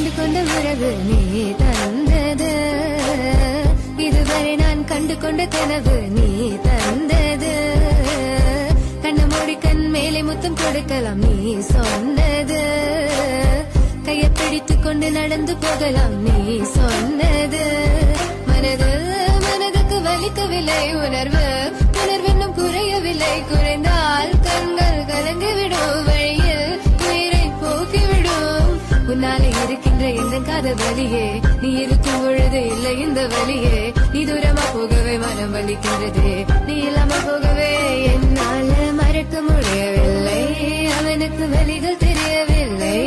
கண்டு கொண்ட உறவு நீ தந்தது, இதுவரை நான் கண்டு கொண்ட கனவு நீ தந்தது. கண்ண மூடி கண் மேலே முத்தம் கொடுக்கலாம் நீ சொன்னது, கையை பிடித்துக் கொண்டு நடந்து போகலாம் நீ சொன்னது. மனதுக்கு வலிக்கவில்லை உணர்வு, உணர்வென்னும் குறையவில்லை, குறைந்தால் கண்கள் கலங்கிவிடும், வழியில் உயிரை போக்கிவிடும். உன்னாலே இருக்கின்ற எந்த காதல் வலியே, நீ இருக்கும் பொழுது இல்லை இந்த வலியே. நீ தூரமா போகவே மனம் வலிக்கின்றது, நீ இல்லாம போகவே என்னால மறக்க முடியவில்லை. அவனுக்கு வலிகள் தெரியவில்லை.